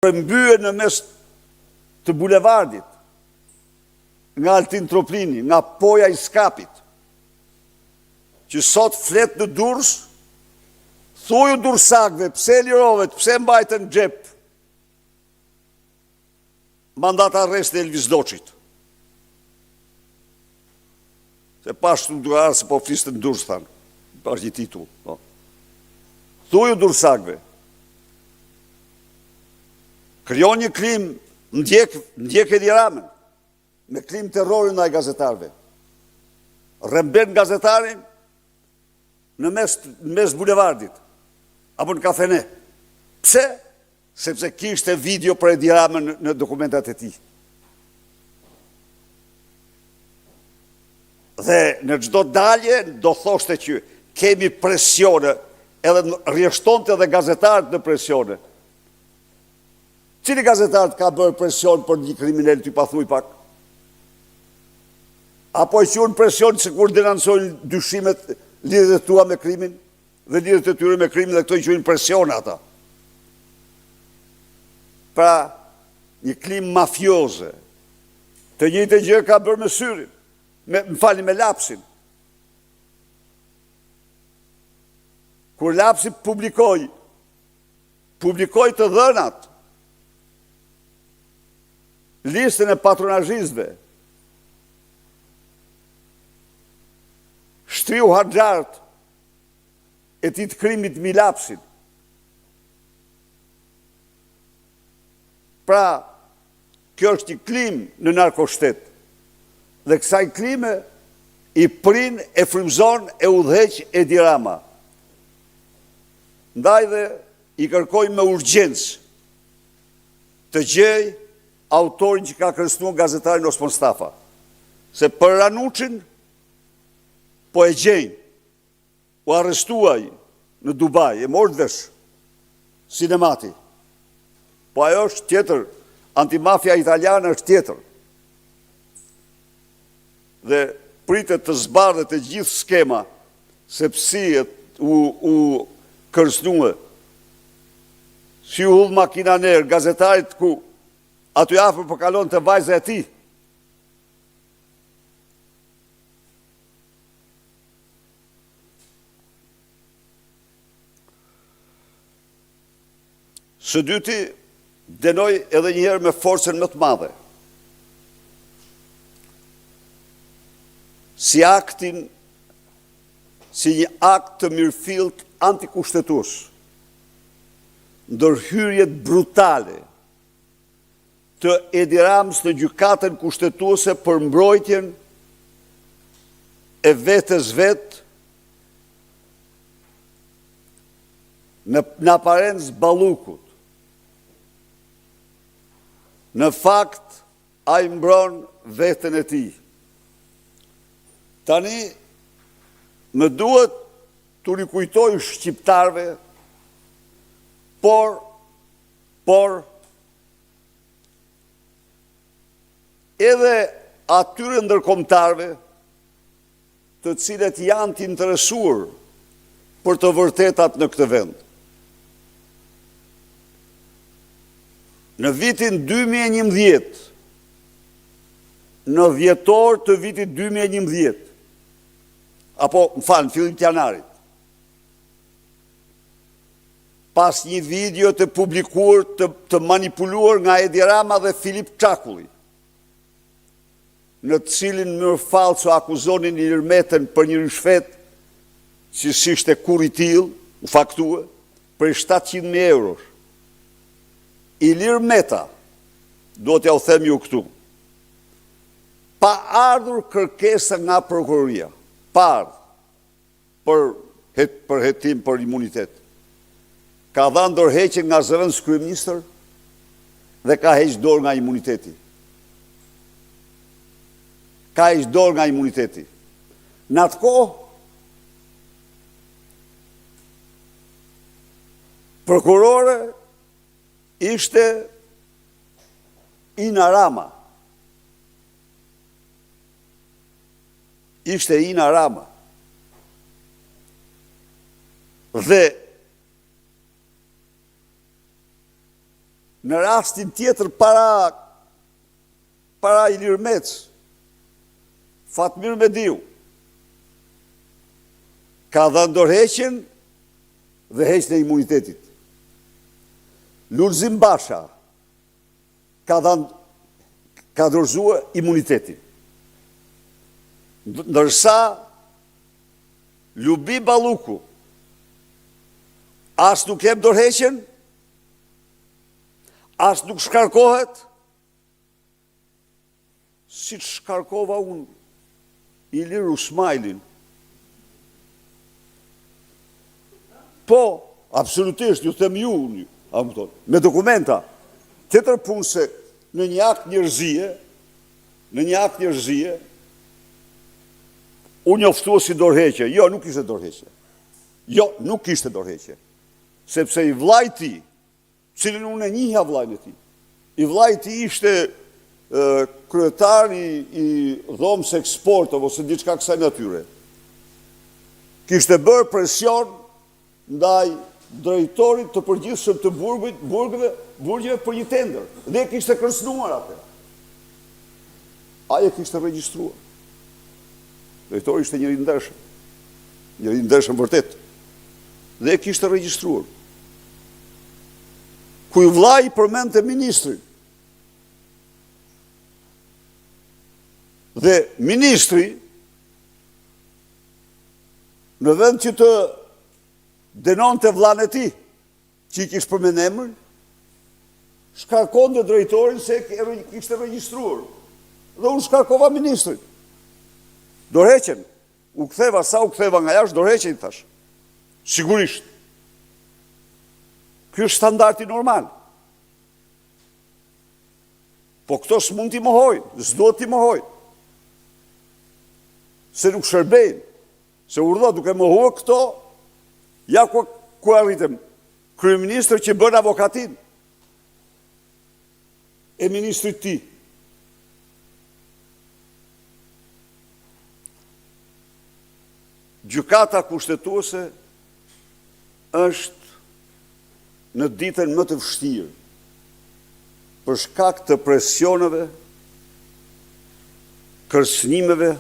Mbyje në mes të bulevardit, nga Altin Troplini, nga poja i Skapit, që sot flet në Durrës, thuju dursakve, pse lirovet, pse mbajtën xhep mandat arresti e Elvis Doçit. Se pashtu duar se po fliste në Durrës, thanë, pash një titull. Thuju dursakve, krijon një klim, ndjek Edi Ramën, me klim terrorin ndaj gazetarëve. Rrëmben gazetarin në mes bulevardit, apo në kafene. Pse? Sepse kishte video për Edi Ramën në dokumentat e tij. Dhe në çdo dalje do thoshte që kemi presione, edhe rrjeshtonte edhe gazetarët në presione. Cili gazetarët ka bërë presion për një kriminal t'y pathuj pak? Apo e qurën presion se kur denoncojnë dyshimet lidhjet e tua me krimin, dhe lidhjet e tyre me krimin, dhe këto i quajnë presion ata. Pra, një klim mafioze, të njëjtën gjë ka bërë me syrin, me Lapsin. Kur Lapsi publikoi të dhënat, listën e patronazhistëve, shtriu harxhart e tij të krimit mbi Lapsin. Pra, kjo është një klim në narkoshtet. Dhe kësaj klime i prin, e frymëzon, e udhëheq Edi Rama. Ndaj dhe i kërkoj me urgjencë të gjej autorin që ka kërcënuar gazetarin Osman Stafa. Se për Ranuçin po e gjejnë, u arrestuaj në Dubai, e morë vesh sinemati. Po ajo është tjetër, antimafia italiane është tjetër. Dhe pritet të zbardhet e gjithë skema, sepse u kërcënua, si u hull makinaner, gazetarit ku aty afër po kalon të vajza e tij. Së dyti, denoj edhe njëherë me forcën më të madhe. Si një akt të mirëfillt antikushtetues, ndërhyrjet brutale të Edi Ramës në gjykatën kushtetuese për mbrojtjen e vetes vetë në aparencë Ballukut. Në fakt, ai mbron veten e tij. Tani, më duhet të rikujtoj shqiptarve, por edhe atyre ndërkombëtarve të cilët janë të interesuar për të vërtetat në këtë vend. Në vitin 2011, në dhjetor të vitit 2011, apo, në fillim të janarit, pas një video të publikuar, të manipuluar nga Edi Rama dhe Filip Çakulli, në të cilin më falso akuzonin Ilir Metën për një rishfet që ishte kur i tillë, u faktua, për 700.000 eurosh. Ilir Meta, do t'ja u them ju këtu, pa ardhur kërkesa nga prokuroria, pa ardhur për hetim për imunitet, ka dhënë dorëheqje nga zëvendës kryeministër dhe ka heqë dorë nga imuniteti. Ka heqë dorë nga imuniteti. Në atë kohë, prokurore ishte Ina Rama. Dhe në rastin tjetër para Ilir Mec, Fatmir Mediu, ka dhënë dorëheqjen dhe heqjen e imunitetit. Lulzim Basha ka dorëzuar imunitetin. Ndërsa Lubi Balluku as nuk jep dorëheqjen, as nuk shkarkohet, si që shkarkova unë Ilir Usmajlin. Po, absolutisht, ju them ju, me dokumenta. Tjetër punë se në një akt njerëzie, unë njoftua si dorëheqje. Jo, nuk ishte dorëheqje. Sepse i vllajti, cilin unë e njihja vllajën e tij, i vllajti ishte kryetari i dhomës eksportov ose diçka kësaj natyre. Kishte bërë presion ndaj drejtorit të përgjithshëm të burgjeve për një tender. Dhe kishte kërcënuar atë. Ai e kishte regjistruar. Drejtori ishte njëri i ndershëm vërtet. Dhe e kishte regjistruar. Ku i vllai përmendte ministrin. Dhe ministri, në vend që të denonte vllain e tij, që i kishte përmend emrin, shkarkonte drejtorin se kishte regjistruar. Dhe unë shkarkova ministrin. Dorëheqjen, u ktheva nga jashtë, dorëheqjen thash. Sigurisht. Ky është standardi normal. Po këto s'mund t'i mohojnë, s'duhet t'i mohojnë. Se nuk shërbejnë. Se urdhë duke mohuar këto, ja ku arritëm. Kryeministër që bën avokatin e ministrit ti. Gjykata kushtetuese është në ditën më të vështirë për shkak të presioneve, kërcënimeve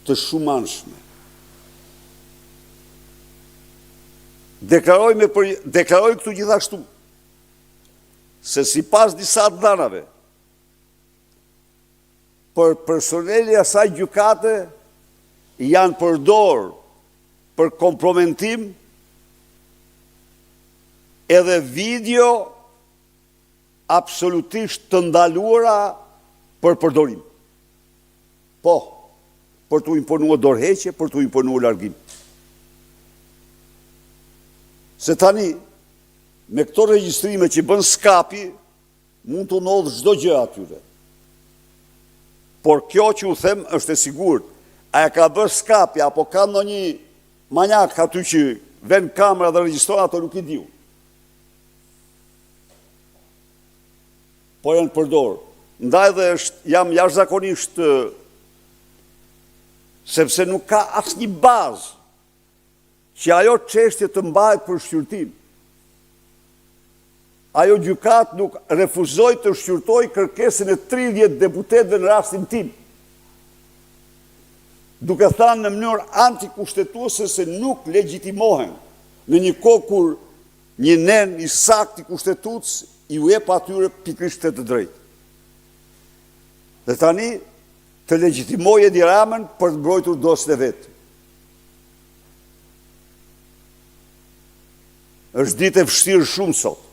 të shumanshme. Deklaroj këtu gjithashtu se sipas disa dhënave për personeli asaj gjykate janë përdorur për kompromentim edhe video absolutisht të ndaluara për përdorim. Po, për t'u imponuar dorëheqje, për t'u imponuar largim. Se tani, me këto regjistrime që bën skapi, mund të ndodhë çdo gjë atyre. Por kjo që u them është e sigurt. A e ka bërë skapi, apo ka ndonjë manjak aty që vën kamera dhe regjistron, ato nuk i diu. Po janë përdorur. Ndaj dhe jam jashtëzakonisht sepse nuk ka asnjë bazë që ajo çështje të mbahet për shqyrtim. Ajo gjykat nuk refuzoi të shqyrtoj kërkesën e 30 deputetëve në rastin tim, duke thënë në mënyrë antikushtetuese se nuk legjitimohen në një kohë kur një nen i saktë i kushtetutës i u jep atyre pikërisht të drejtë. Dhe tani të legjitimojë Edi Ramën për të mbrojtur dosjen e vet. Është ditë e vështirë shumë sot.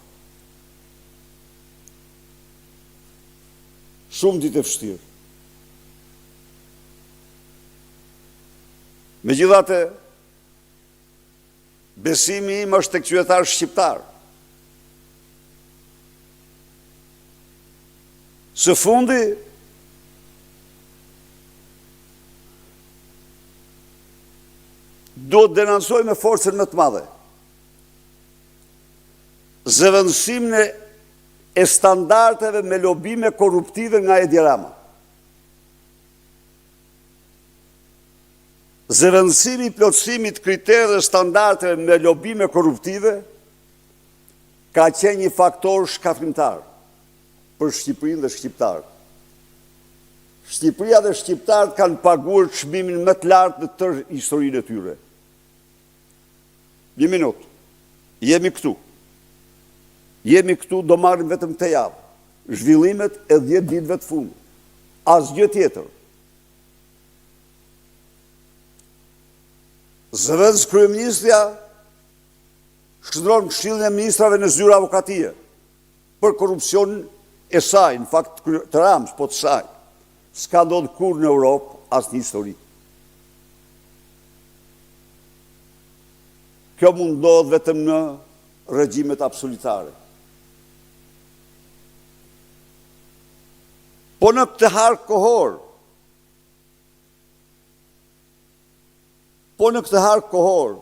Shumë ditë e vështirë. Megjithatë, besimi im është tek qytetarë shqiptar. Së fundi, duhet denancoj me forcën më të madhe zëvendësimin e standardeve me lobime korruptive nga Edi Rama. Zëvendësimi i plotësimit kriterëve dhe standardeve me lobime korruptive ka qenë një faktor shkatrimtar për Shqipërinë dhe shqiptarët. Shqipëria dhe shqiptarët kanë paguar çmimin më të lartë në tërë historinë e tyre. Një minutë. Jemi këtu. Jemi këtu, do marrim vetëm këtë javë. Zhvillimet e 10 ditëve të fundit. Asgjë tjetër. Zëvendës kryeministrja shndron Këshillin e Ministrave në zyrë avokatie për korrupsionin e saj, në fakt të Ramës, po të saj. S'ka ndodhur kurrë në Europë, as në histori. Kjo mund ndodhë vetëm në regjimet absolutare. Po në këtë harë kohor,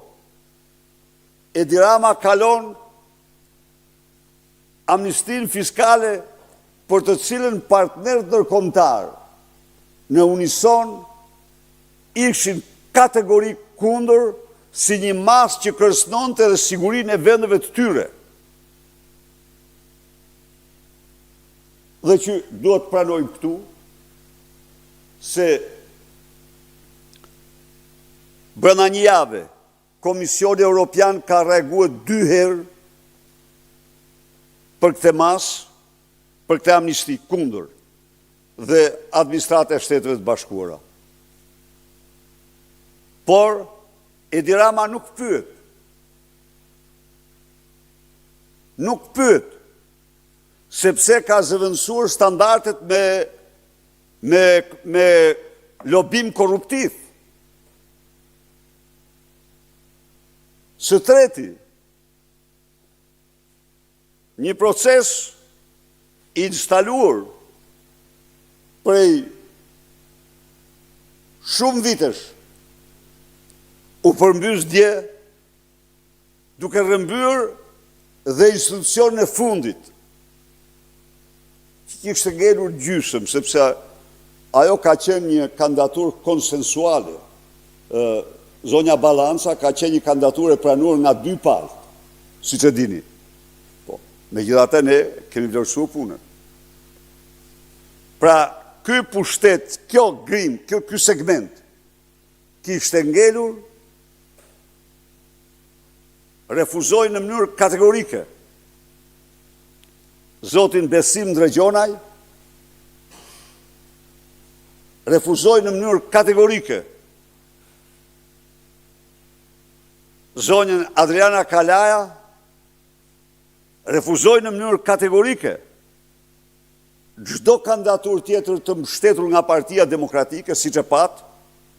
Edi Rama kalon amnistin fiskale për të cilën partnerët ndërkombëtar në unison ishin kategorik kundër si një mas që kërcënonte dhe sigurinë e vendeve të tyre. Dhe që duhet pranojmë këtu se brenda një jave Komisioni Evropian ka reaguar 2 herë për këtë mas, për këtë amnisti kundër dhe administrata e Shteteve të Bashkuara. Por Edi Rama nuk pyet. Nuk pyet sepse ka zëvendësuar standardet me lobim korruptiv. Së treti, një proces instaluar prej shumë vitesh u përmbys dje duke rrëmbyer dhe institucionin e fundit që kishte ngelur gjysmë, sepse ajo ka qenë një kandidaturë konsensuale. Zonja Balanca ka qenë një kandidaturë e pranuar nga 2 palët, siç e dini. Po, megjithatë ne kemi vlerësuar punën. Pra, ky pushtet, kjo grim, ky segment kishte ngelur, refuzoi në mënyrë kategorike zotin Besim Ndregjonaj, refuzoi në mënyrë kategorike zonjën Adriana Kalaja, refuzoi në mënyrë kategorike çdo kandidaturë tjetër të mbështetur nga Partia Demokratike, siç e pat,